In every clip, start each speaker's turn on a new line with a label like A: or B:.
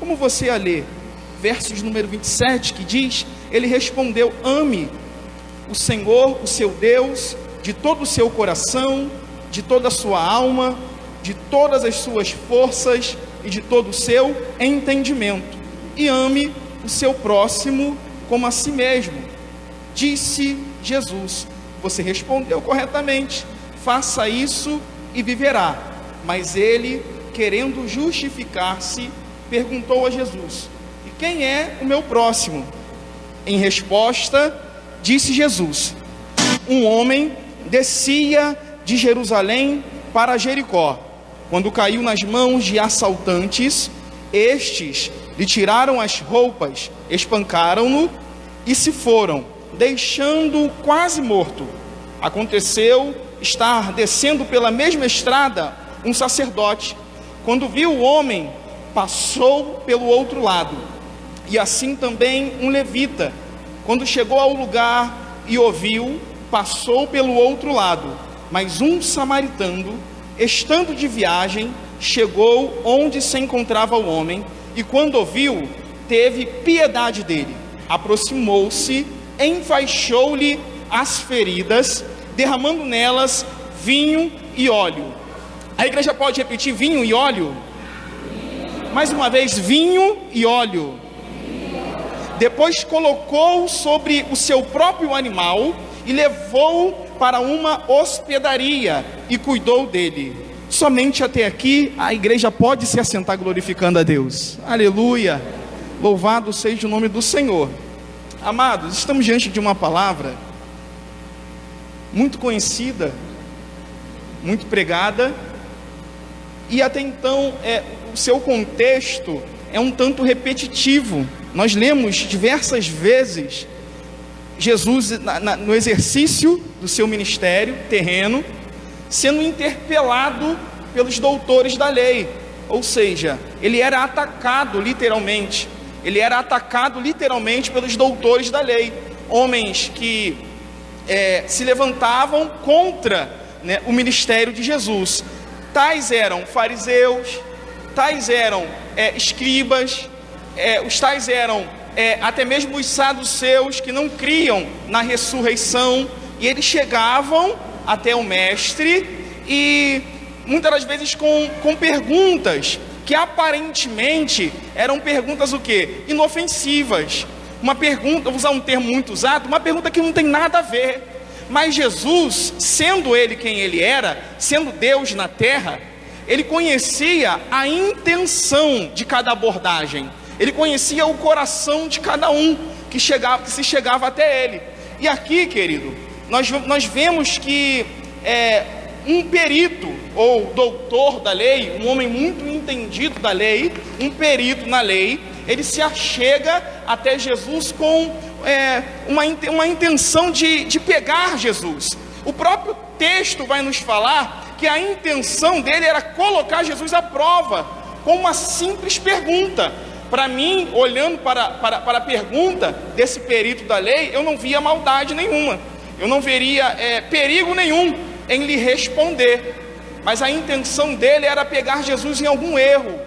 A: como você a lê, versos número 27, que diz: ele respondeu: ame o Senhor, o seu Deus, de todo o seu coração, de toda a sua alma, de todas as suas forças e de todo o seu entendimento, e ame o seu próximo como a si mesmo. Disse Jesus: você respondeu corretamente, faça isso e viverá. Mas ele, querendo justificar-se, perguntou a Jesus: e quem é o meu próximo? Em resposta, disse Jesus: um homem descia de Jerusalém para Jericó, quando caiu nas mãos de assaltantes. Estes lhe tiraram as roupas, espancaram-no e se foram, deixando-o quase morto. Aconteceu estar descendo pela mesma estrada um sacerdote. Quando viu o homem, passou pelo outro lado. E assim também um levita, quando chegou ao lugar e ouviu, passou pelo outro lado. Mas um samaritano, estando de viagem, chegou onde se encontrava o homem, e quando ouviu, teve piedade dele. Aproximou-se, enfaixou-lhe as feridas, derramando nelas vinho e óleo. A igreja pode repetir: vinho e óleo? Mais uma vez: vinho e óleo. Depois colocou sobre o seu próprio animal e levou-o para uma hospedaria e cuidou dele. Somente até aqui a igreja pode se assentar glorificando a Deus. Aleluia! Louvado seja o nome do Senhor. Amados, estamos diante de uma palavra muito conhecida, muito pregada, e até então o seu contexto é um tanto repetitivo. Nós lemos diversas vezes Jesus no exercício do seu ministério terreno, sendo interpelado pelos doutores da lei. Ou seja, ele era atacado literalmente. Ele era atacado literalmente pelos doutores da lei. Homens que se levantavam contra, o ministério de Jesus. Tais eram fariseus, tais eram escribas, os tais eram até mesmo os saduceus, que não criam na ressurreição. E eles chegavam até o mestre e muitas das vezes com perguntas que aparentemente eram perguntas o quê? Inofensivas. Uma pergunta, vou usar um termo muito usado, uma pergunta que não tem nada a ver. Mas Jesus, sendo ele quem ele era, sendo Deus na terra, ele conhecia a intenção de cada abordagem. Ele conhecia o coração de cada um que se chegava até ele. E aqui, querido, nós vemos que um perito ou doutor da lei, um homem muito entendido da lei, um perito na lei, ele se achega até Jesus com uma intenção de pegar Jesus. O próprio texto vai nos falar que a intenção dele era colocar Jesus à prova, com uma simples pergunta. Para mim, olhando para a pergunta desse perito da lei, eu não via maldade nenhuma, eu não veria perigo nenhum em lhe responder. Mas a intenção dele era pegar Jesus em algum erro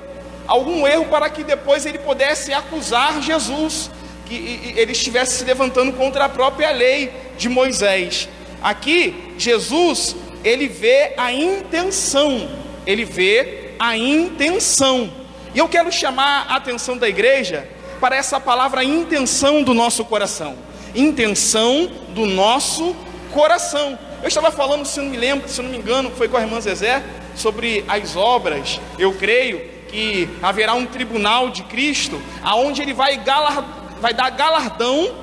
A: para que depois ele pudesse acusar Jesus, que ele estivesse se levantando contra a própria lei de Moisés. Aqui, Jesus, ele vê a intenção, E eu quero chamar a atenção da igreja para essa palavra intenção do nosso coração. Intenção do nosso coração. Eu estava falando, se não me engano, foi com a irmã Zezé, sobre as obras. Eu creio que haverá um tribunal de Cristo, aonde ele vai dar galardão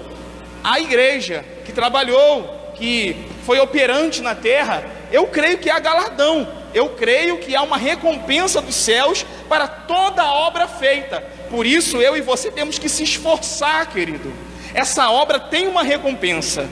A: à igreja que trabalhou, que foi operante na terra. Eu creio que há galardão. Eu creio que há uma recompensa dos céus para toda a obra feita. Por isso eu e você temos que se esforçar, querido. Essa obra tem uma recompensa.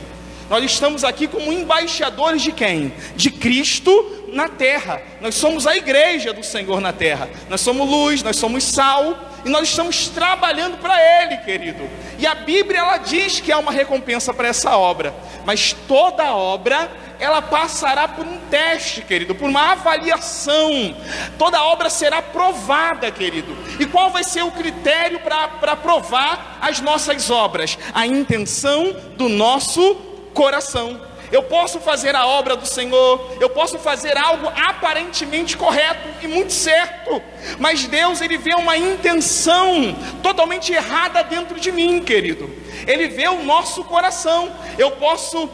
A: Nós estamos aqui como embaixadores de quem? De Cristo na terra. Nós somos a igreja do Senhor na terra. Nós somos luz, nós somos sal. e nós estamos trabalhando para Ele, querido. E a Bíblia, ela diz que há uma recompensa para essa obra, mas toda obra, ela passará por um teste, querido, por uma avaliação. Toda obra será provada, querido. E qual vai ser o critério para provar as nossas obras? A intenção do nosso coração. Eu posso fazer a obra do Senhor, eu posso fazer algo aparentemente correto e muito certo, mas Deus, Ele vê uma intenção totalmente errada dentro de mim, querido. Ele vê o nosso coração. Eu posso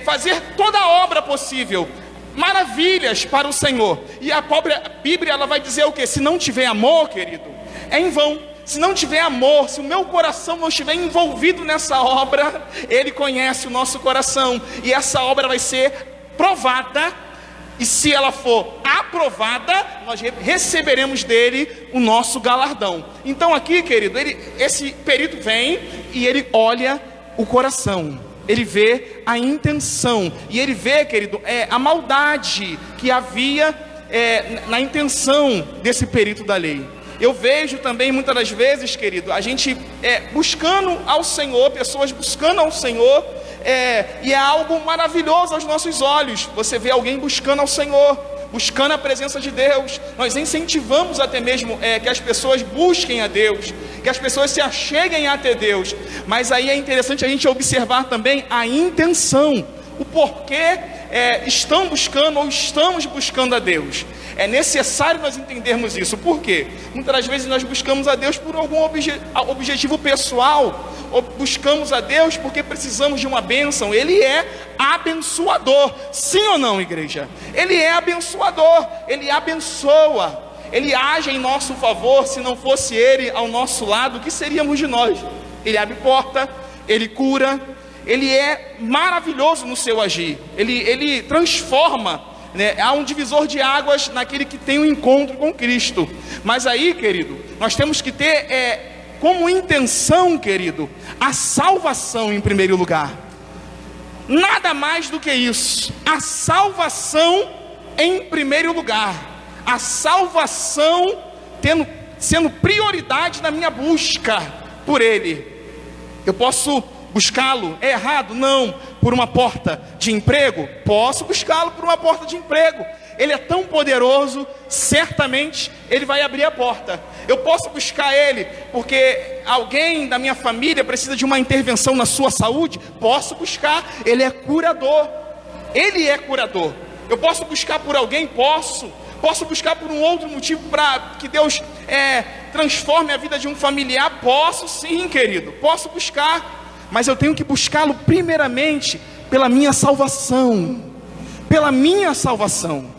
A: fazer toda a obra possível, maravilhas para o Senhor, e a própria Bíblia, ela vai dizer o quê? Se não tiver amor, querido, é em vão. Se não tiver amor, se o meu coração não estiver envolvido nessa obra, Ele conhece o nosso coração, e essa obra vai ser provada, e se ela for aprovada, nós receberemos dele o nosso galardão. Então aqui, querido, esse perito vem e ele olha o coração, ele vê a intenção, e ele vê, querido, a maldade que havia na intenção desse perito da lei. Eu vejo também muitas das vezes, querido, a gente buscando ao Senhor, pessoas buscando ao Senhor, e é algo maravilhoso aos nossos olhos. Você vê alguém buscando ao Senhor, buscando a presença de Deus. Nós incentivamos até mesmo que as pessoas busquem a Deus, que as pessoas se acheguem até Deus. Mas aí é interessante a gente observar também a intenção, o porquê estão buscando ou estamos buscando a Deus. É necessário nós entendermos isso. Por quê? Muitas das vezes nós buscamos a Deus por algum objetivo pessoal, ou buscamos a Deus porque precisamos de uma bênção. Ele é abençoador, sim ou não, igreja? Ele é abençoador, Ele abençoa, Ele age em nosso favor. Se não fosse Ele ao nosso lado, o que seríamos de nós? Ele abre porta, Ele cura, Ele é maravilhoso no seu agir, Ele transforma, né? Há um divisor de águas naquele que tem um encontro com Cristo. Mas aí, querido, nós temos que ter como intenção, querido, a salvação em primeiro lugar. Nada mais do que isso. A salvação em primeiro lugar. A salvação sendo prioridade na minha busca por Ele. Eu posso buscá-lo, é errado? Não. Por uma porta de emprego? Posso buscá-lo por uma porta de emprego. Ele é tão poderoso, certamente Ele vai abrir a porta. Eu posso buscar Ele porque alguém da minha família precisa de uma intervenção na sua saúde? Posso buscar. Ele é curador. Ele é curador. Eu posso buscar por alguém? Posso buscar por um outro motivo para que Deus transforme a vida de um familiar? Posso sim, querido, posso buscar. Mas eu tenho que buscá-lo primeiramente pela minha salvação. Pela minha salvação.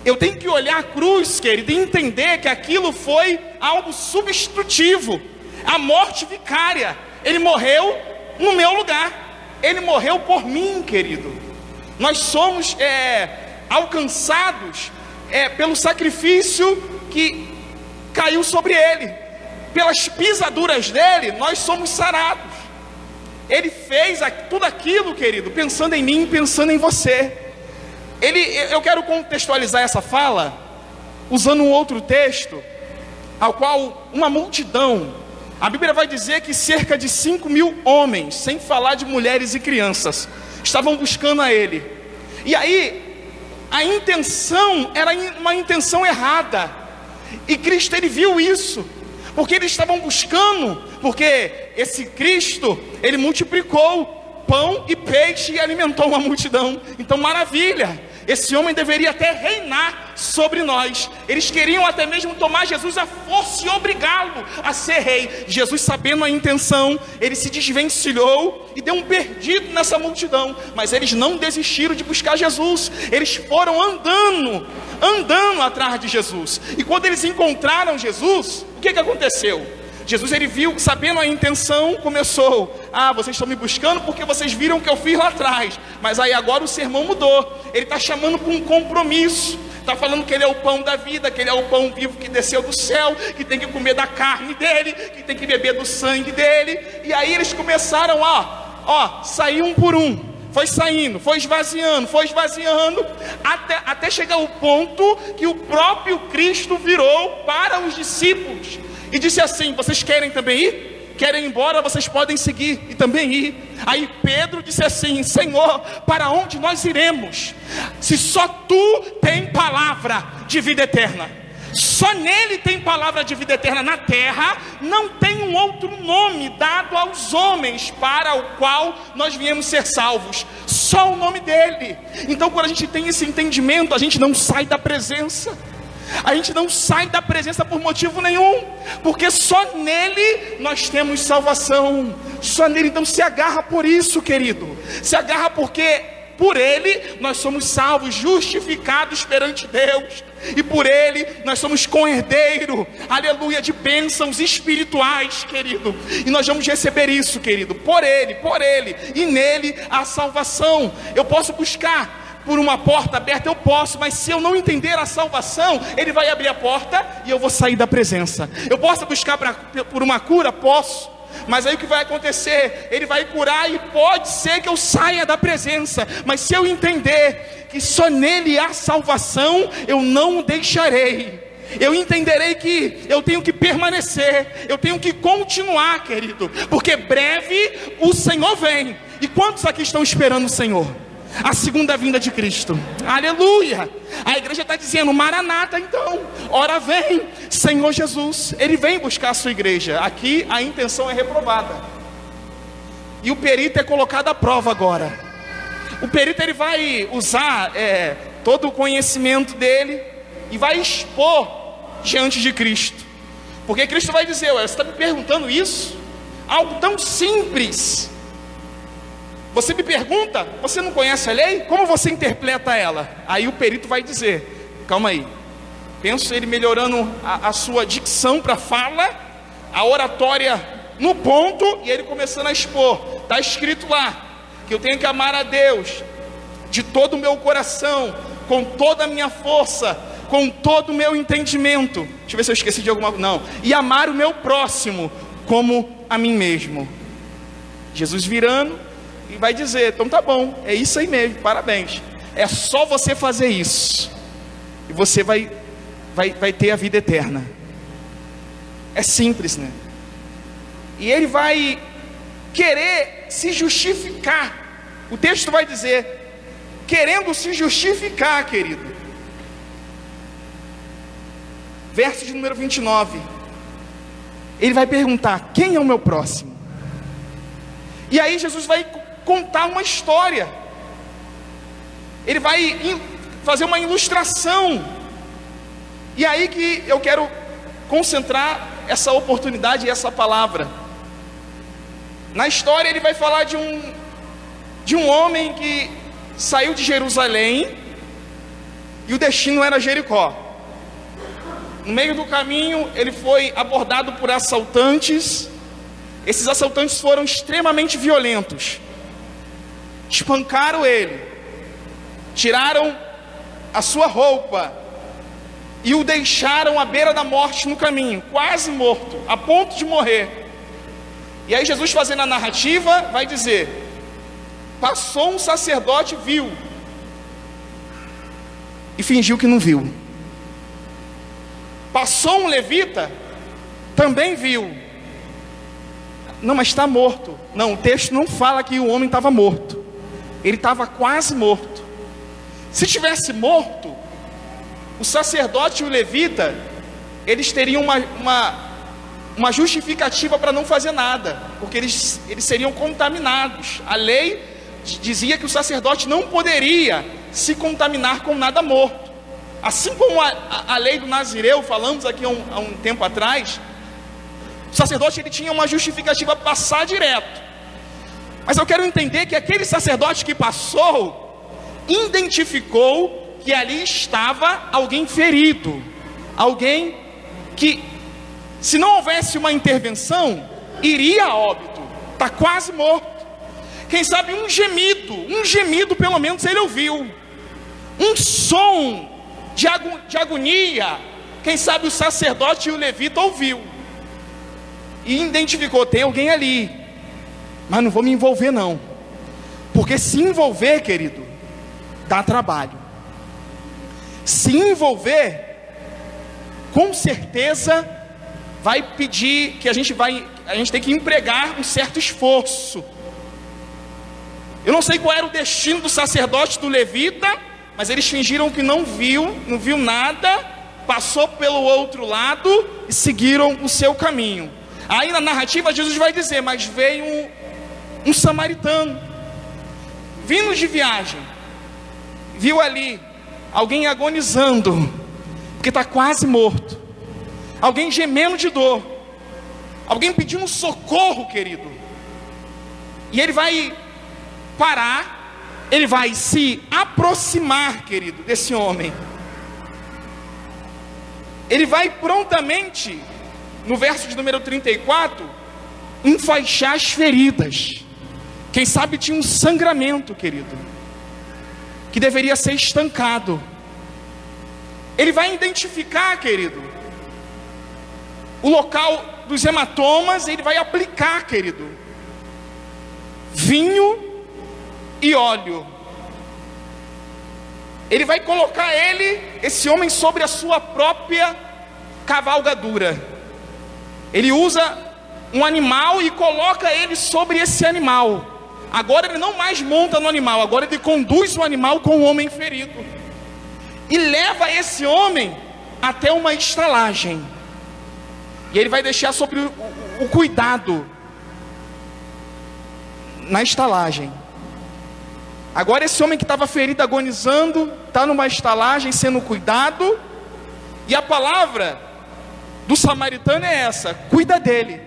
A: Eu tenho que olhar a cruz, querido, e entender que aquilo foi algo substitutivo. A morte vicária. Ele morreu no meu lugar. Ele morreu por mim, querido. Nós somos alcançados pelo sacrifício que caiu sobre Ele. Pelas pisaduras dele, nós somos sarados. Ele fez tudo aquilo, querido, pensando em mim, pensando em você. Eu quero contextualizar essa fala usando um outro texto, ao qual uma multidão, a Bíblia vai dizer que cerca de 5.000 homens, sem falar de mulheres e crianças, estavam buscando a Ele. E aí, a intenção era uma intenção errada. E Cristo, Ele viu isso. Porque eles estavam buscando, porque esse Cristo, Ele multiplicou pão e peixe e alimentou uma multidão. Então maravilha, esse homem deveria até reinar sobre nós. Eles queriam até mesmo tomar Jesus à força e obrigá-lo a ser rei. Jesus, sabendo a intenção, Ele se desvencilhou e deu um perdido nessa multidão. Mas eles não desistiram de buscar Jesus. Eles foram andando atrás de Jesus. E quando eles encontraram Jesus, o que aconteceu? Jesus, Ele viu, sabendo a intenção, começou: vocês estão me buscando porque vocês viram o que eu fiz lá atrás. Mas aí agora o sermão mudou. Ele está chamando para um compromisso. Está falando que Ele é o pão da vida, que Ele é o pão vivo que desceu do céu, que tem que comer da carne dEle, que tem que beber do sangue dEle. E aí eles começaram a sair um por um. foi saindo, foi esvaziando, até chegar ao ponto que o próprio Cristo virou para os discípulos e disse assim: vocês querem também ir? Querem ir embora? Vocês podem seguir e também ir. Aí Pedro disse assim: Senhor, para onde nós iremos? Se só tu tem palavra de vida eterna. Só nele tem palavra de vida eterna. Na terra não tem um outro nome dado aos homens para o qual nós viemos ser salvos. Só o nome dele. Então, quando a gente tem esse entendimento, a gente não sai da presença. A gente não sai da presença por motivo nenhum, porque só nele nós temos salvação. Só nele. Então se agarra por isso, querido. Se agarra porque por ele nós somos salvos, justificados perante Deus. E por ele nós somos co-herdeiro, aleluia, de bênçãos espirituais, querido. E nós vamos receber isso, querido, por ele, e nele a salvação. Eu posso buscar por uma porta aberta, eu posso, mas se eu não entender a salvação, ele vai abrir a porta e eu vou sair da presença. Eu posso buscar por uma cura? Posso. Mas aí o que vai acontecer? Ele vai curar e pode ser que eu saia da presença. Mas se eu entender que só nele há salvação, eu não o deixarei. Eu entenderei que eu tenho que permanecer, eu tenho que continuar, querido, porque breve o Senhor vem. E quantos aqui estão esperando o Senhor? A segunda vinda de Cristo, aleluia. A igreja está dizendo: Maranata, então, ora vem, Senhor Jesus. Ele vem buscar a sua igreja. Aqui a intenção é reprovada, e o perito é colocado à prova agora. O perito, ele vai usar todo o conhecimento dele e vai expor diante de Cristo, porque Cristo vai dizer: você está me perguntando isso? Algo tão simples. Você me pergunta, você não conhece a lei? Como você interpreta ela? Aí o perito vai dizer: calma aí. Penso ele melhorando a sua dicção para fala, a oratória no ponto, e ele começando a expor. Está escrito lá que eu tenho que amar a Deus de todo o meu coração, com toda a minha força, com todo o meu entendimento. Deixa eu ver se eu esqueci de alguma coisa. Não. E amar o meu próximo como a mim mesmo. Jesus virando e vai dizer: então tá bom, é isso aí mesmo, parabéns. É só você fazer isso e você vai ter a vida eterna. É simples, né? E ele vai querer se justificar. O texto vai dizer: querendo se justificar, querido. Verso de número 29. Ele vai perguntar: quem é o meu próximo? E aí Jesus vai contar uma história. Ele vai fazer uma ilustração. E aí que eu quero concentrar essa oportunidade e essa palavra. Na história ele vai falar de um homem que saiu de Jerusalém e o destino era Jericó. No meio do caminho ele foi abordado por assaltantes. Esses assaltantes foram extremamente violentos. Espancaram ele, tiraram a sua roupa e o deixaram à beira da morte no caminho, quase morto, a ponto de morrer. E aí Jesus, fazendo a narrativa, vai dizer: passou um sacerdote, viu e fingiu que não viu. Passou um levita, também viu. Não, mas está morto. Não, o texto não fala que o homem estava morto. Ele estava quase morto. Se tivesse morto, o sacerdote e o levita, eles teriam uma justificativa para não fazer nada, porque eles seriam contaminados. A lei dizia que o sacerdote não poderia se contaminar com nada morto. Assim como a lei do Nazireu, falamos aqui há um tempo atrás, o sacerdote ele tinha uma justificativa para passar direto. Mas eu quero entender que aquele sacerdote que passou, identificou que ali estava alguém ferido, alguém que, se não houvesse uma intervenção, iria a óbito, está quase morto. Quem sabe um gemido pelo menos ele ouviu, um som de agonia, quem sabe o sacerdote e o levita ouviu, e identificou: tem alguém ali, mas não vou me envolver não. Porque se envolver, querido, dá trabalho. Se envolver, com certeza, vai pedir que a gente tem que empregar um certo esforço. Eu não sei qual era o destino do sacerdote, do levita, mas eles fingiram que não viu nada, passou pelo outro lado e seguiram o seu caminho. Aí na narrativa Jesus vai dizer, mas veio um samaritano, vindo de viagem, viu ali alguém agonizando, porque está quase morto, alguém gemendo de dor, alguém pedindo socorro, querido, e ele vai parar, ele vai se aproximar, querido, desse homem, ele vai prontamente, no verso de número 34, enfaixar as feridas. Quem sabe tinha um sangramento, querido, que deveria ser estancado. Ele vai identificar, querido, o local dos hematomas. Ele vai aplicar, querido, vinho e óleo. Ele vai colocar esse homem sobre a sua própria cavalgadura. Ele usa um animal e coloca ele sobre esse animal. Agora ele não mais monta no animal, agora ele conduz o animal com o homem ferido e leva esse homem até uma estalagem. E ele vai deixar sobre o cuidado na estalagem. Agora esse homem que estava ferido, agonizando, está numa estalagem sendo cuidado. E a palavra do samaritano é essa: cuida dele,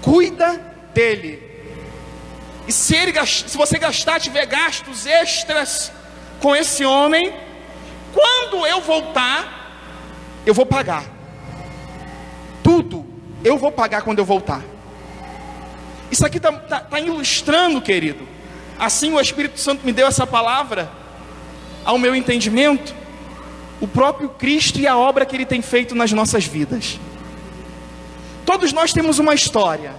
A: cuida dele. E se você tiver gastos extras com esse homem, quando eu voltar, eu vou pagar. Tudo eu vou pagar quando eu voltar. Isso aqui está ilustrando, querido. Assim o Espírito Santo me deu essa palavra, ao meu entendimento, o próprio Cristo e a obra que Ele tem feito nas nossas vidas. Todos nós temos uma história.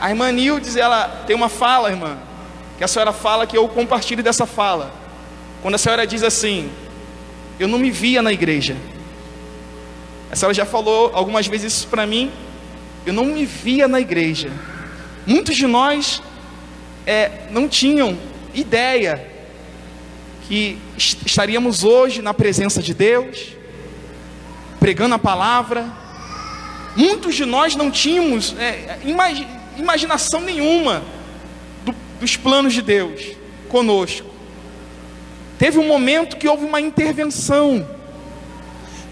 A: A irmã Nildes, ela tem uma fala, irmã, que a senhora fala, que eu compartilho dessa fala. Quando a senhora diz assim: eu não me via na igreja. A senhora já falou algumas vezes isso para mim. Eu não me via na igreja. Muitos de nós não tinham ideia que estaríamos hoje na presença de Deus, pregando a palavra. Muitos de nós não tínhamos imaginação nenhuma dos planos de Deus conosco. Teve um momento que houve uma intervenção.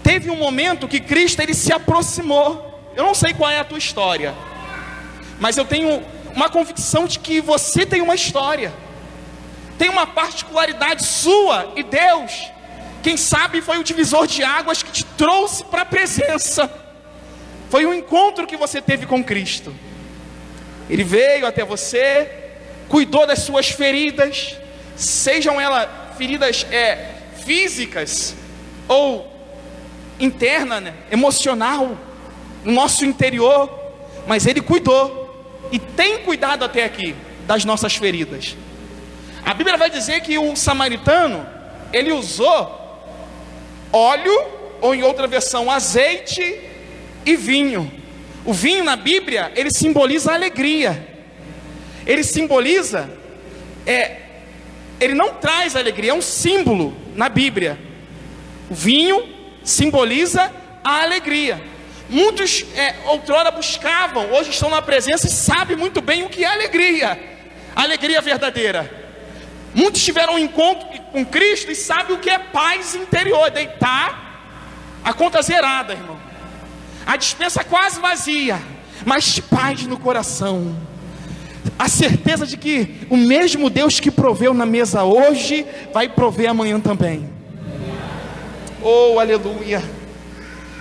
A: Teve um momento que Cristo, Ele se aproximou. Eu não sei qual é a tua história, mas eu tenho uma convicção de que você tem uma história, tem uma particularidade sua, e Deus, quem sabe foi o divisor de águas que te trouxe para a presença. Foi um encontro que você teve com Cristo. Ele veio até você, cuidou das suas feridas, sejam elas feridas físicas ou interna, emocional, no nosso interior, mas Ele cuidou e tem cuidado até aqui das nossas feridas. A Bíblia vai dizer que o samaritano, ele usou óleo, ou em outra versão, azeite e vinho. O vinho na Bíblia, ele simboliza a alegria. Ele simboliza, ele não traz alegria, é um símbolo na Bíblia. O vinho simboliza a alegria. Muitos outrora buscavam, hoje estão na presença e sabem muito bem o que é alegria. A alegria verdadeira. Muitos tiveram um encontro com Cristo e sabem o que é paz interior. Deitar, a conta zerada, irmão, a despensa quase vazia, mas paz no coração. A certeza de que o mesmo Deus que proveu na mesa hoje, vai prover amanhã também. Oh, aleluia.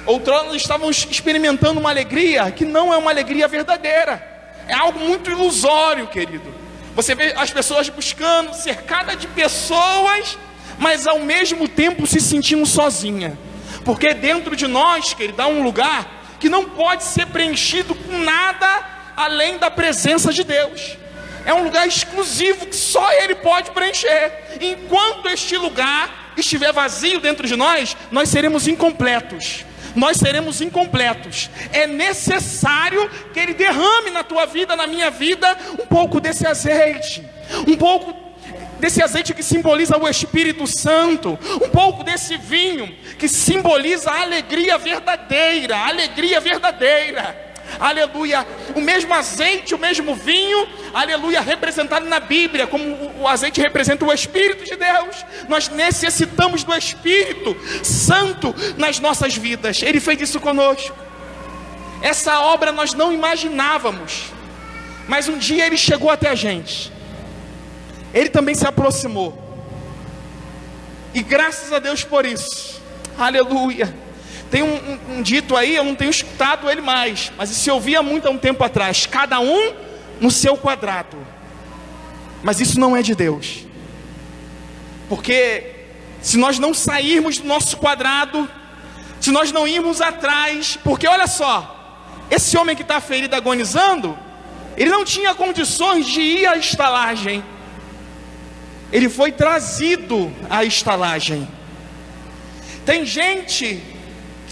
A: Outrora nós estávamos experimentando uma alegria que não é uma alegria verdadeira. É algo muito ilusório, querido. Você vê as pessoas buscando, cercada de pessoas, mas ao mesmo tempo se sentindo sozinha. Porque dentro de nós, querido, há um lugar que não pode ser preenchido com nada além da presença de Deus. é um lugar exclusivo que só Ele pode preencher. Enquanto este lugar estiver vazio dentro de nós, nós seremos incompletos. Nós seremos incompletos. É necessário que Ele derrame na tua vida, na minha vida, um pouco desse azeite. Um pouco desse azeite que simboliza o Espírito Santo. Um pouco desse vinho que simboliza a alegria verdadeira. A alegria verdadeira. Aleluia, o mesmo azeite, o mesmo vinho, aleluia, representado na Bíblia, como o azeite representa o Espírito de Deus. Nós necessitamos do Espírito Santo nas nossas vidas. Ele fez isso conosco. Essa obra nós não imaginávamos, mas um dia Ele chegou até a gente. Ele também se aproximou, e graças a Deus por isso. Aleluia. Tem um dito aí, eu não tenho escutado ele mais, mas se ouvia muito há um tempo atrás: cada um no seu quadrado. Mas isso não é de Deus, porque se nós não sairmos do nosso quadrado, se nós não irmos atrás, porque olha só, esse homem que está ferido agonizando, ele não tinha condições de ir à estalagem, ele foi trazido à estalagem. Tem gente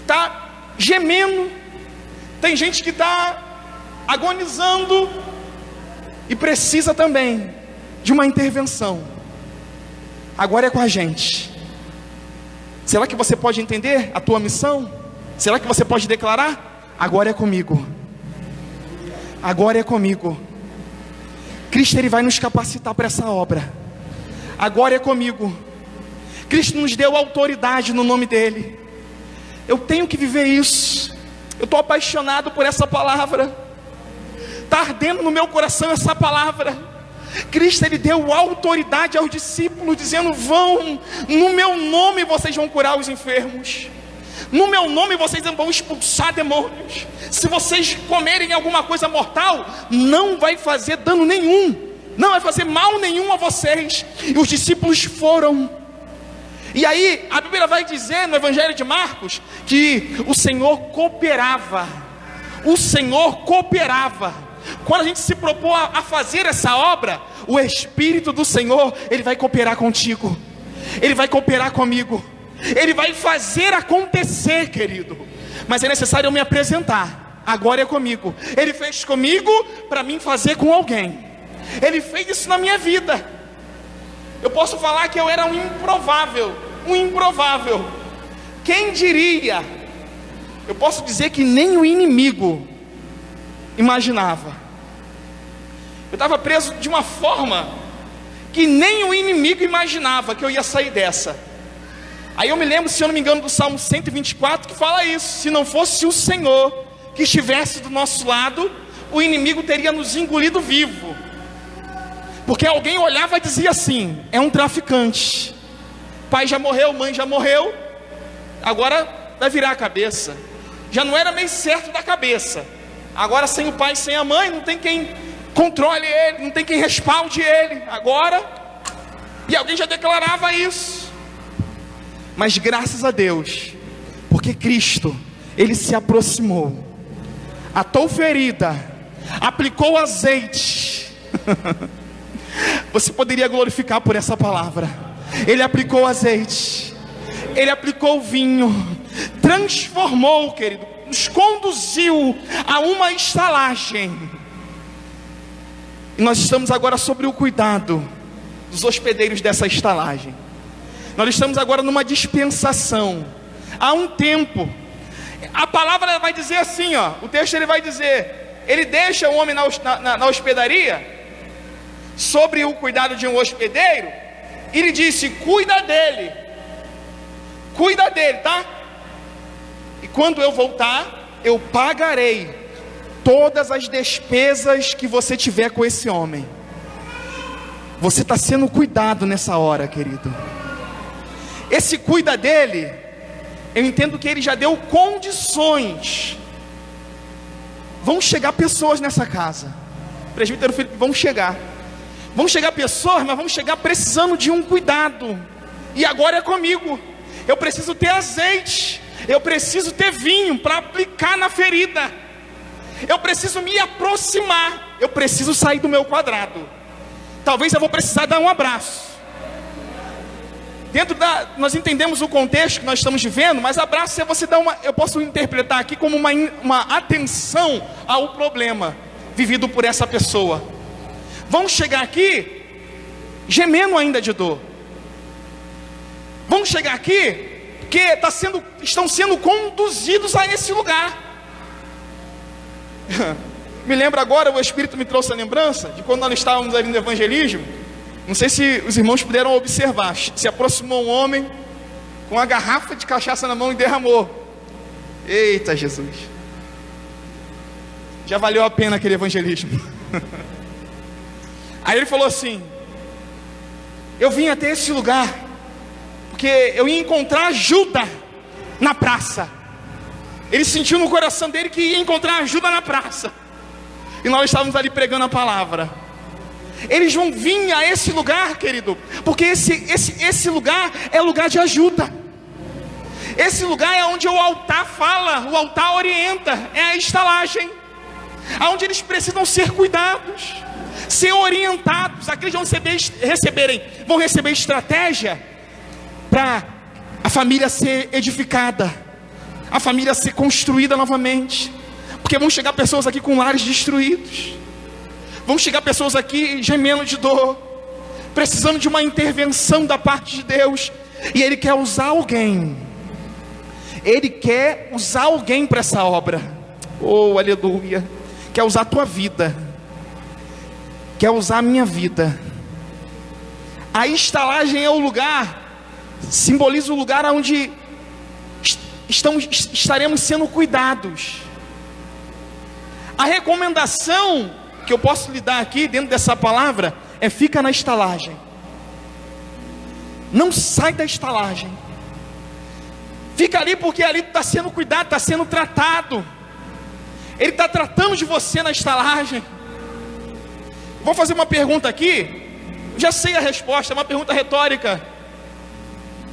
A: está gemendo, tem gente que está agonizando e precisa também de uma intervenção. Agora é com a gente. Será que você pode entender a tua missão? Será que você pode declarar? Agora é comigo. Agora é comigo. Cristo, Ele vai nos capacitar para essa obra. Agora é comigo. Cristo nos deu autoridade no nome dEle. Eu tenho que viver isso. Eu estou apaixonado por essa palavra. Está ardendo no meu coração essa palavra. Cristo, Ele deu autoridade aos discípulos, dizendo: vão, no meu nome vocês vão curar os enfermos. No meu nome vocês vão expulsar demônios. Se vocês comerem alguma coisa mortal, não vai fazer dano nenhum. Não vai fazer mal nenhum a vocês. E os discípulos foram. E aí, a Bíblia vai dizer no Evangelho de Marcos que o Senhor cooperava. O Senhor cooperava. Quando a gente se propôs a fazer essa obra, o Espírito do Senhor, Ele vai cooperar contigo. Ele vai cooperar comigo. Ele vai fazer acontecer, querido. Mas é necessário eu me apresentar. Agora é comigo. Ele fez comigo para mim fazer com alguém. Ele fez isso na minha vida. Eu posso falar que eu era um improvável. Quem diria? Eu posso dizer que nem o inimigo imaginava. Eu estava preso de uma forma que nem o inimigo imaginava que eu ia sair dessa. Aí eu me lembro, se eu não me engano, do Salmo 124, que fala isso: se não fosse o Senhor que estivesse do nosso lado, o inimigo teria nos engolido vivo. Porque alguém olhava e dizia assim: é um traficante. Pai já morreu, mãe já morreu, agora vai virar a cabeça. Já não era meio certo da cabeça. Agora sem o pai, sem a mãe, não tem quem controle ele, não tem quem respalde ele. Agora, e alguém já declarava isso. Mas graças a Deus, porque Cristo, Ele se aproximou, atou ferida, aplicou azeite. Você poderia glorificar por essa palavra. Ele aplicou azeite, Ele aplicou vinho, transformou, querido, nos conduziu a uma estalagem. E nós estamos agora sobre o cuidado dos hospedeiros dessa estalagem. Nós estamos agora numa dispensação. Há um tempo, a palavra vai dizer assim, ó, o texto ele vai dizer: Ele deixa o homem na hospedaria, sobre o cuidado de um hospedeiro, e Ele disse: cuida dele, tá? E quando eu voltar, eu pagarei todas as despesas que você tiver com esse homem. Você está sendo cuidado nessa hora, querido. Esse cuida dele, eu entendo que Ele já deu condições. Vão chegar pessoas nessa casa, presbítero Felipe, vão chegar pessoas, mas vão chegar precisando de um cuidado. E agora é comigo. Eu preciso ter azeite, eu preciso ter vinho para aplicar na ferida. Eu preciso me aproximar, eu preciso sair do meu quadrado. talvez eu vou precisar dar um abraço. Nós entendemos o contexto que nós estamos vivendo, mas abraço é você dar eu posso interpretar aqui como uma atenção ao problema vivido por essa pessoa. Vão chegar aqui gemendo ainda de dor. Vão chegar aqui porque estão sendo conduzidos a esse lugar. Me lembro agora, o Espírito me trouxe a lembrança de quando nós estávamos ali no evangelismo. Não sei se os irmãos puderam observar. Se aproximou um homem com uma garrafa de cachaça na mão e derramou. Eita Jesus, já valeu a pena aquele evangelismo. Aí ele falou assim: eu vim até esse lugar porque eu ia encontrar ajuda na praça. Ele sentiu no coração dele que ia encontrar ajuda na praça. E nós estávamos ali pregando a palavra. Eles vão vir a esse lugar, querido, porque esse lugar é lugar de ajuda. Esse lugar é onde o altar fala, o altar orienta, é a estalagem, aonde eles precisam ser cuidados, ser orientados. Aqueles vão receber estratégia para a família ser edificada, a família ser construída novamente. Porque vão chegar pessoas aqui com lares destruídos, vão chegar pessoas aqui gemendo de dor, precisando de uma intervenção da parte de Deus. E Ele quer usar alguém. Ele quer usar alguém para essa obra. Oh, aleluia. Quer usar a tua vida. Quer usar a minha vida. A estalagem é o lugar, simboliza o lugar onde estaremos sendo cuidados. A recomendação que eu posso lhe dar aqui dentro dessa palavra é: fica na estalagem. Não sai da estalagem. Fica ali, porque ali está sendo cuidado, está sendo tratado. Ele está tratando de você na estalagem. Vou fazer uma pergunta aqui, já sei a resposta, é uma pergunta retórica.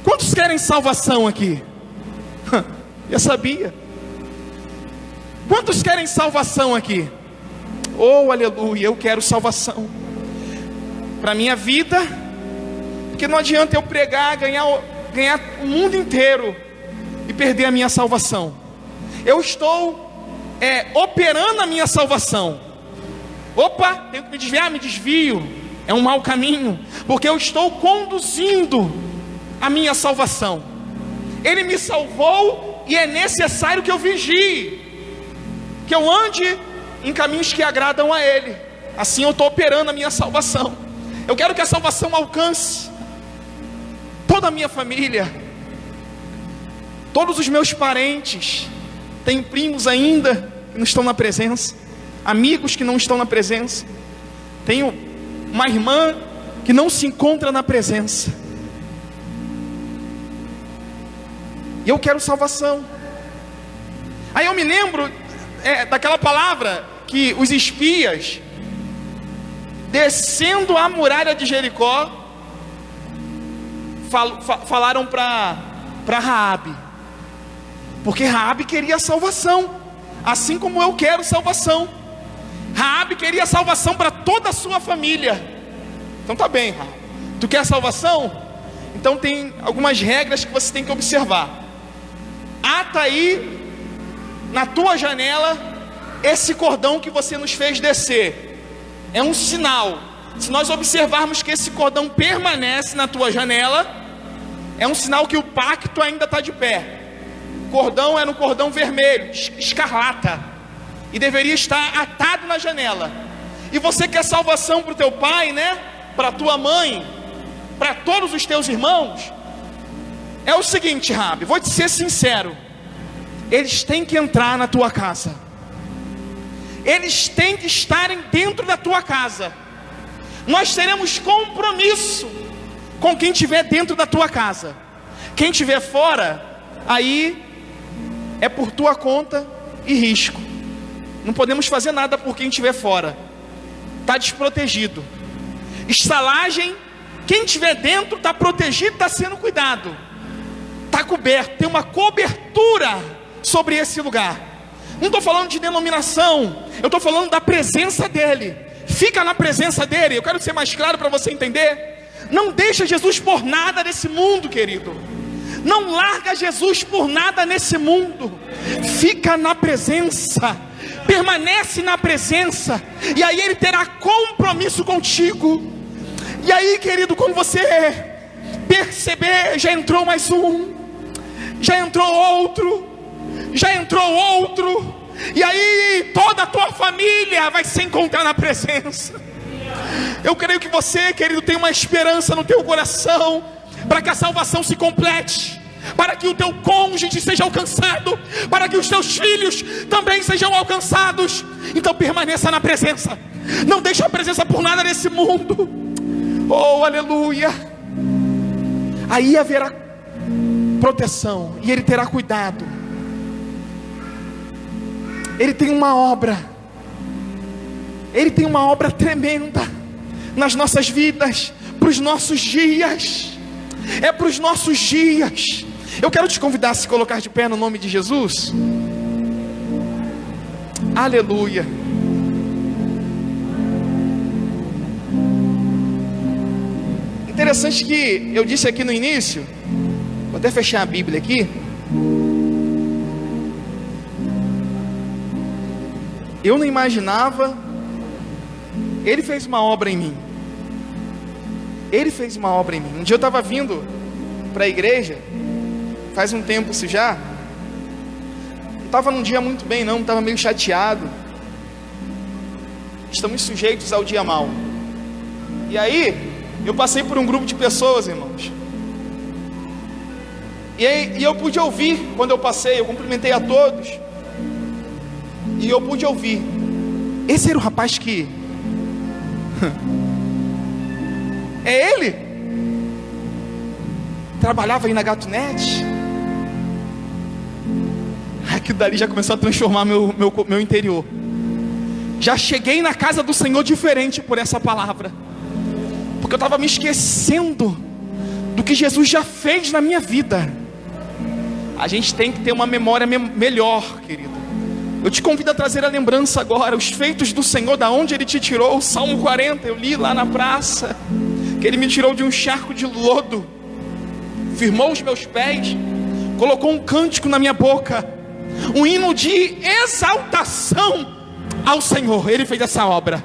A: Quantos querem salvação aqui? Já sabia. Quantos querem salvação aqui? Oh, aleluia, eu quero salvação para a minha vida. Porque não adianta eu pregar, ganhar o mundo inteiro e perder a minha salvação. Eu estou operando a minha salvação. Opa, tenho que me desviar, me desvio. É um mau caminho, porque eu estou conduzindo a minha salvação. Ele me salvou e é necessário que eu vigie, que eu ande em caminhos que agradam a Ele. Assim eu estou operando a minha salvação. Eu quero que a salvação alcance toda a minha família, todos os meus parentes. Tem primos ainda que não estão na presença, amigos que não estão na presença. Tenho uma irmã que não se encontra na presença. E eu quero salvação. Aí eu me lembro daquela palavra que os espias, descendo a muralha de Jericó, falaram para Raabe. Porque Raabe queria salvação, assim como eu quero salvação. Raabe queria salvação para toda a sua família. Então tá bem, Raabe, tu quer salvação? Então tem algumas regras que você tem que observar. Ata aí na tua janela esse cordão que você nos fez descer. É um sinal. Se nós observarmos que esse cordão permanece na tua janela, é um sinal que o pacto ainda está de pé. O cordão era um cordão vermelho, escarlata, e deveria estar atado na janela. E você quer salvação para o teu pai, né? Para a tua mãe, para todos os teus irmãos. É o seguinte, Rabi, vou te ser sincero: eles têm que entrar na tua casa. Eles têm que estarem dentro da tua casa. Nós teremos compromisso com quem estiver dentro da tua casa. Quem estiver fora, aí é por tua conta e risco. Não podemos fazer nada por quem estiver fora. Está desprotegido. Estalagem, quem estiver dentro está protegido, está sendo cuidado, está coberto, tem uma cobertura sobre esse lugar. Não estou falando de denominação, eu estou falando da presença dele. fica na presença dele. Eu quero ser mais claro para você entender. Não deixa Jesus por nada nesse mundo, querido. Não larga Jesus por nada nesse mundo. Fica na presença, permanece na presença, e aí ele terá compromisso contigo. E aí, querido, quando você perceber, já entrou mais um, já entrou outro, já entrou outro, e aí toda a tua família vai se encontrar na presença. Eu creio que você, querido, tem uma esperança no teu coração, para que a salvação se complete, para que o teu cônjuge seja alcançado, para que os teus filhos também sejam alcançados. Então permaneça na presença, não deixe a presença por nada nesse mundo. Oh, aleluia. Aí haverá proteção, e ele terá cuidado. Ele tem uma obra, ele tem uma obra tremenda nas nossas vidas, para os nossos dias. É para os nossos dias. Eu quero te convidar a se colocar de pé no nome de Jesus. Aleluia. Interessante que eu disse aqui no início, vou até fechar a Bíblia aqui. Eu não imaginava. Ele fez uma obra em mim. Ele fez uma obra em mim. Um dia eu estava vindo para a igreja, faz um tempo isso já. Não estava num dia muito bem não, estava meio chateado. Estamos sujeitos ao dia mau. E aí, eu passei por um grupo de pessoas, irmãos. E eu pude ouvir, quando eu passei, eu cumprimentei a todos. E eu pude ouvir. Esse era o rapaz que... É ele? Trabalhava aí na Gatunete? Aquilo dali já começou a transformar meu interior. Já cheguei na casa do Senhor diferente por essa palavra, porque eu estava me esquecendo do que Jesus já fez na minha vida. A gente tem que ter uma memória melhor, querido. Eu te convido a trazer a lembrança agora, os feitos do Senhor, da onde Ele te tirou. O Salmo 40, eu li lá na praça, que Ele me tirou de um charco de lodo, firmou os meus pés, colocou um cântico na minha boca, um hino de exaltação ao Senhor. Ele fez essa obra.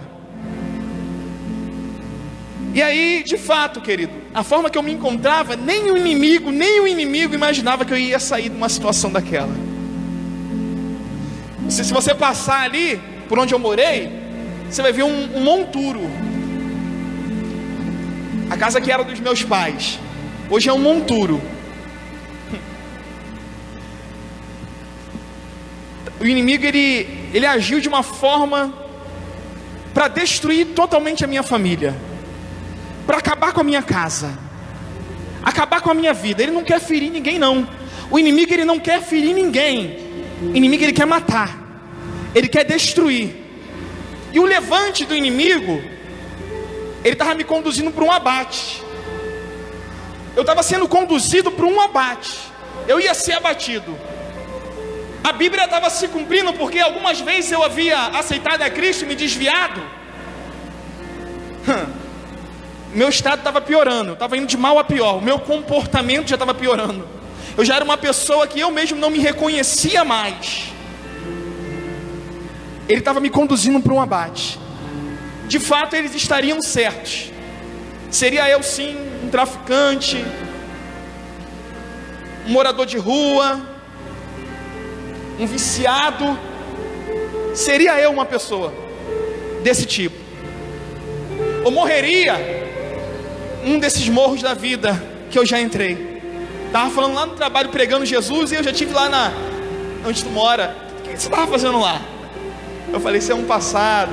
A: E aí, de fato, querido, a forma que eu me encontrava, nem o inimigo imaginava que eu ia sair de uma situação daquela. Se você passar ali, por onde eu morei, você vai ver um monturo. A casa que era dos meus pais, hoje é um monturo. O inimigo, ele agiu de uma forma para destruir totalmente a minha família, para acabar com a minha casa, acabar com a minha vida. Ele não quer ferir ninguém não. O inimigo, ele não quer ferir ninguém. O inimigo, ele quer matar, ele quer destruir. E o levante do inimigo, ele estava me conduzindo para um abate. Eu estava sendo conduzido para um abate. Eu ia ser abatido. A Bíblia estava se cumprindo, porque algumas vezes eu havia aceitado a Cristo e me desviado. Meu estado estava piorando, estava indo de mal a pior. O meu comportamento já estava piorando. Eu já era uma pessoa que eu mesmo não me reconhecia mais. Ele estava me conduzindo para um abate. De fato, eles estariam certos. Seria eu sim um traficante, um morador de rua, um viciado. Seria eu uma pessoa desse tipo. Ou morreria um desses morros da vida que eu já entrei. Estava falando lá no trabalho, pregando Jesus, e eu já estive lá onde tu mora. O que você estava fazendo lá? Eu falei, isso é um passado,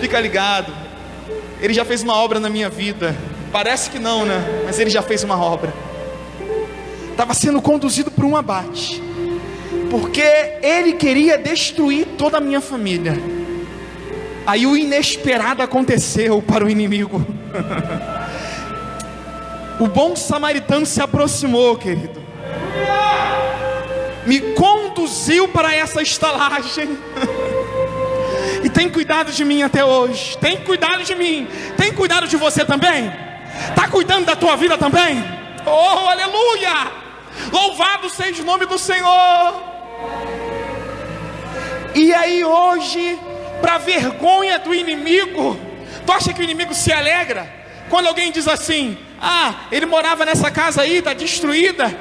A: fica ligado. Ele já fez uma obra na minha vida. Parece que não, né? Mas ele já fez uma obra. Estava sendo conduzido por um abate, porque ele queria destruir toda a minha família. Aí o inesperado aconteceu para o inimigo. O bom samaritano se aproximou, querido, me conduziu para essa estalagem. e tem cuidado de mim até hoje. Tem cuidado de mim. Tem cuidado de você também? Está cuidando da tua vida também? Oh, aleluia! Louvado seja o nome do Senhor. E aí hoje, para vergonha do inimigo, tu acha que o inimigo se alegra quando alguém diz assim: ah, ele morava nessa casa aí, está destruída?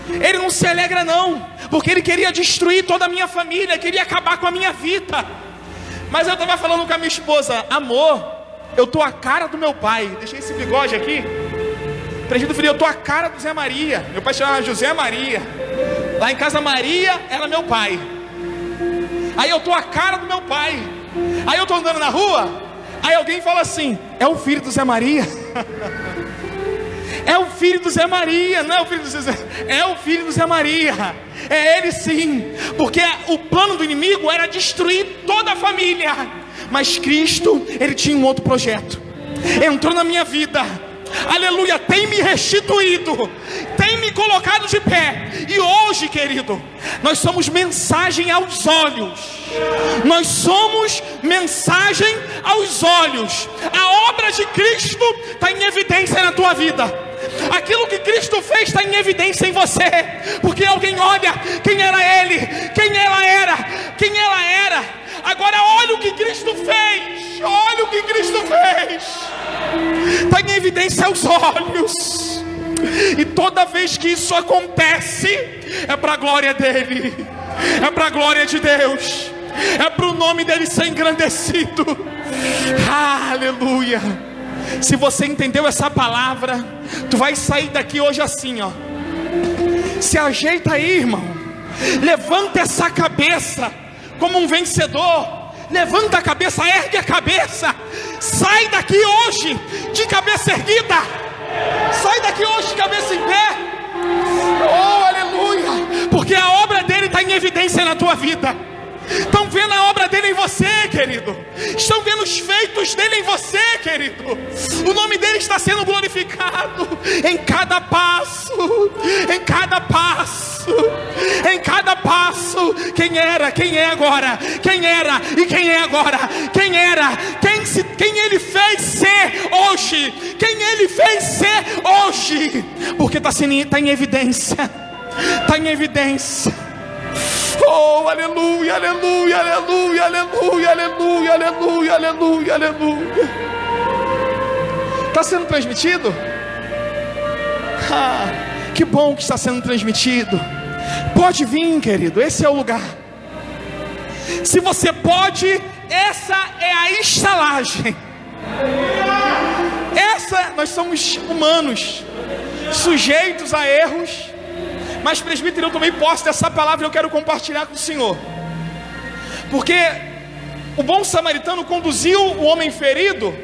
A: Ele não se alegra não, porque ele queria destruir toda a minha família, queria acabar com a minha vida. Mas eu estava falando com a minha esposa: amor, eu tô a cara do meu pai. Deixei esse bigode aqui. Presbítero Frio, eu tô a cara do Zé Maria. Meu pai chamava José Maria. Lá em casa Maria era meu pai. Aí eu tô a cara do meu pai. Aí eu tô andando na rua, aí alguém fala assim: é o filho do Zé Maria. É o filho do Zé Maria. Não é o filho do Zé, é o filho do Zé Maria. É ele sim. Porque o plano do inimigo era destruir toda a família. Mas Cristo, ele tinha um outro projeto. Entrou na minha vida, aleluia, tem me restituído, tem me colocado de pé. E hoje, querido, nós somos mensagem aos olhos. Nós somos mensagem aos olhos. A obra de Cristo está em evidência na tua vida. Aquilo que Cristo fez está em evidência em você. Porque alguém olha quem era Ele, quem ela era, quem ela era. Agora olha o que Cristo fez. Olha o que Cristo fez. Está em evidência aos olhos. E toda vez que isso acontece, é para a glória dEle, é para a glória de Deus, é para o nome dEle ser engrandecido. Aleluia. Se você entendeu essa palavra, tu vai sair daqui hoje assim, ó. Se ajeita aí, irmão. Levanta essa cabeça como um vencedor. Levanta a cabeça, ergue a cabeça. Sai daqui hoje de cabeça erguida. Sai daqui hoje de cabeça em pé. Oh, aleluia. Porque a obra dele está em evidência na tua vida. Estão vendo a obra dele em você, querido. Estão vendo os feitos dele em você, querido. O nome dele está sendo glorificado em cada passo, em cada passo, em cada passo. Quem era, quem é agora, quem era e quem é agora, quem era, quem ele fez ser hoje, quem ele fez ser hoje. Porque está em evidência, está em evidência. Oh, aleluia, aleluia, aleluia, aleluia, aleluia, aleluia, aleluia, aleluia. Está sendo transmitido? Ah, que bom que está sendo transmitido. Pode vir, querido, esse é o lugar. Se você pode, essa é a estalagem. Nós somos humanos, sujeitos a erros. Mas presbítero, eu tomei posse dessa palavra e eu quero compartilhar com o Senhor. Porque o bom samaritano conduziu o homem ferido.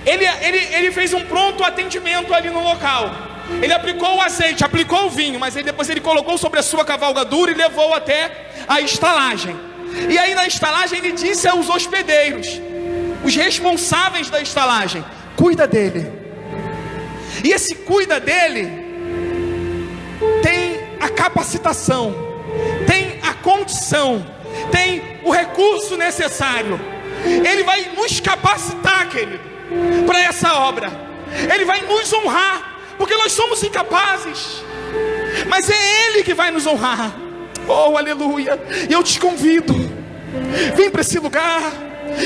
A: Ele fez um pronto atendimento ali no local. Ele aplicou o azeite, aplicou o vinho, mas depois ele colocou sobre a sua cavalgadura e levou até a estalagem. E aí na estalagem ele disse aos hospedeiros, os responsáveis da estalagem: cuida dele. E esse cuida dele tem a capacitação, tem a condição, tem o recurso necessário. Ele vai nos capacitar, querido, para essa obra. Ele vai nos honrar, porque nós somos incapazes, mas é Ele que vai nos honrar. Oh, aleluia. E eu te convido, vem para esse lugar.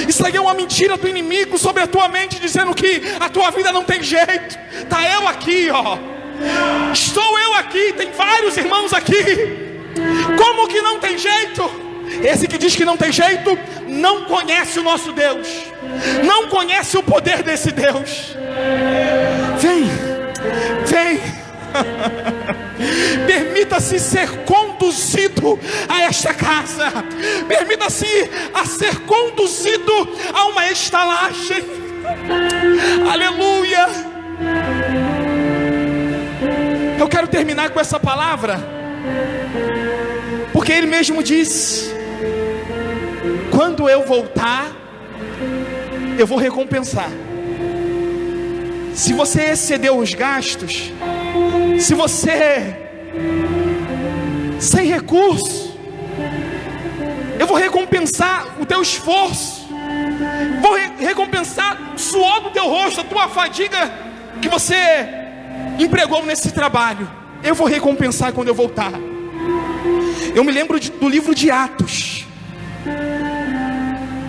A: Isso aí é uma mentira do inimigo sobre a tua mente, dizendo que a tua vida não tem jeito. Está eu aqui, ó. Estou eu aqui, tem vários irmãos aqui. Como que não tem jeito? Esse que diz que não tem jeito, não conhece o nosso Deus, não conhece o poder desse Deus. Vem, vem. Permita-se ser conduzido a esta casa. Permita-se a ser conduzido a uma estalagem. Aleluia. Eu quero terminar com essa palavra, porque Ele mesmo disse: quando eu voltar, eu vou recompensar. Se você excedeu os gastos, se você sem recurso, Eu vou recompensar o teu esforço. Vou recompensar o suor do teu rosto, a tua fadiga que você empregou nesse trabalho. Eu vou recompensar quando eu voltar. Eu me lembro do livro de Atos,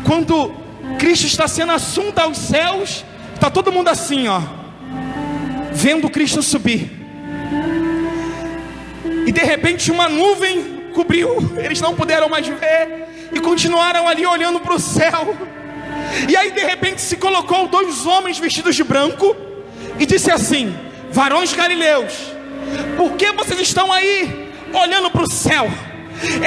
A: quando Cristo está sendo assunto aos céus, está todo mundo assim, ó, vendo Cristo subir. E de repente uma nuvem cobriu, eles não puderam mais ver, e continuaram ali olhando para o céu. E aí de repente se colocou 2 homens vestidos de branco, e disse assim: varões galileus, por que vocês estão aí olhando para o céu?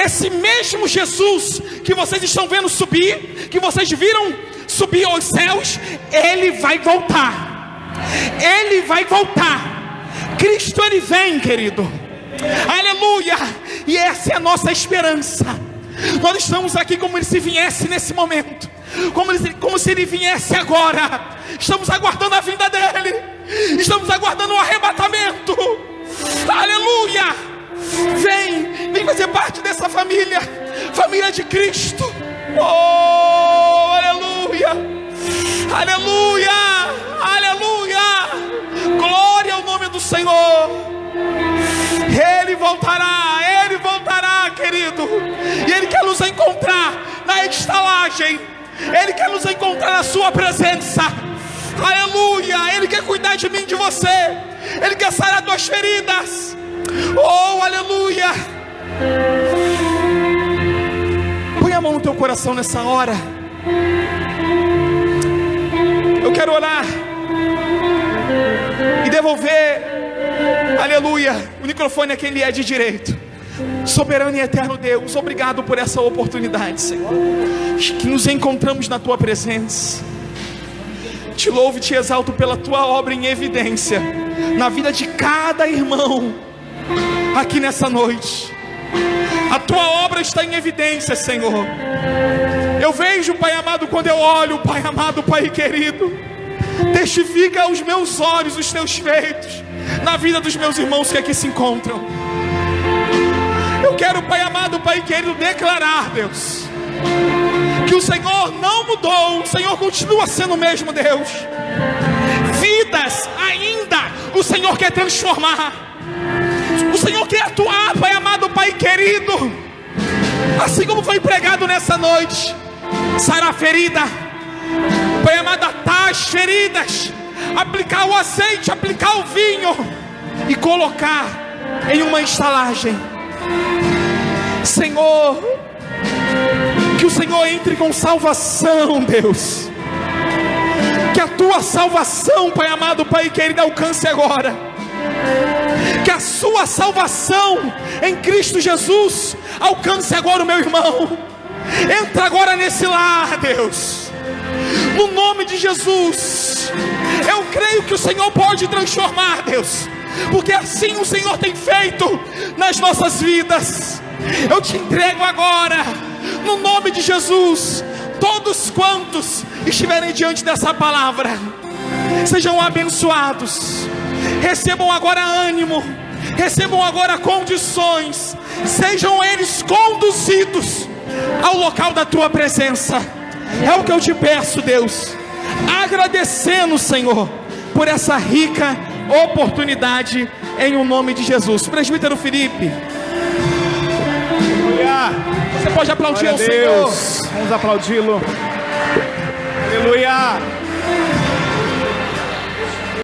A: Esse mesmo Jesus que vocês estão vendo subir, que vocês viram subir aos céus, Ele vai voltar. Ele vai voltar. Cristo, Ele vem, querido. Aleluia. E essa é a nossa esperança. Nós estamos aqui como se viesse nesse momento, como se Ele viesse agora. Estamos aguardando a vinda dEle. Estamos aguardando o arrebatamento. Aleluia. Vem fazer parte dessa família, família de Cristo. Oh, aleluia, aleluia, aleluia. Glória ao nome do Senhor. Ele voltará, querido. E Ele quer nos encontrar na estalagem. Ele quer nos encontrar na sua presença. Aleluia. Ele quer cuidar de mim, de você. Ele quer sarar tuas feridas. Oh, aleluia. Põe a mão no teu coração nessa hora. Eu quero orar e devolver, aleluia, o microfone a quem lhe é de direito. Soberano e eterno Deus, obrigado por essa oportunidade, Senhor, que nos encontramos na tua presença. Te louvo e te exalto pela tua obra em evidência na vida de cada irmão aqui nessa noite. A tua obra está em evidência, Senhor. Eu vejo, Pai amado, quando eu olho, Pai amado, Pai querido, testifica aos meus olhos os teus feitos na vida dos meus irmãos que aqui se encontram. Eu quero, Pai amado, Pai querido, declarar, Deus, que o Senhor não mudou. O Senhor continua sendo o mesmo Deus. Vidas ainda o Senhor quer transformar. O Senhor quer atuar, Pai amado, Pai querido. Assim como foi pregado nessa noite, sarar a ferida, Pai amado, atar as feridas, aplicar o azeite, aplicar o vinho e colocar em uma estalagem. Senhor, que o Senhor entre com salvação, Deus. Que a tua salvação, Pai amado, Pai querido, alcance agora. Que a sua salvação em Cristo Jesus alcance agora o meu irmão. Entra agora nesse lar, Deus, no nome de Jesus. Eu creio que o Senhor pode transformar, Deus, porque assim o Senhor tem feito nas nossas vidas. Eu te entrego agora, no nome de Jesus, todos quantos estiverem diante dessa palavra, sejam abençoados. Recebam agora ânimo, recebam agora condições, sejam eles conduzidos ao local da tua presença. É o que eu te peço, Deus, agradecendo, Senhor, por essa rica oportunidade, em o nome de Jesus. Presbítero Felipe, você pode aplaudir ao Senhor.
B: Vamos aplaudi-lo. Aleluia.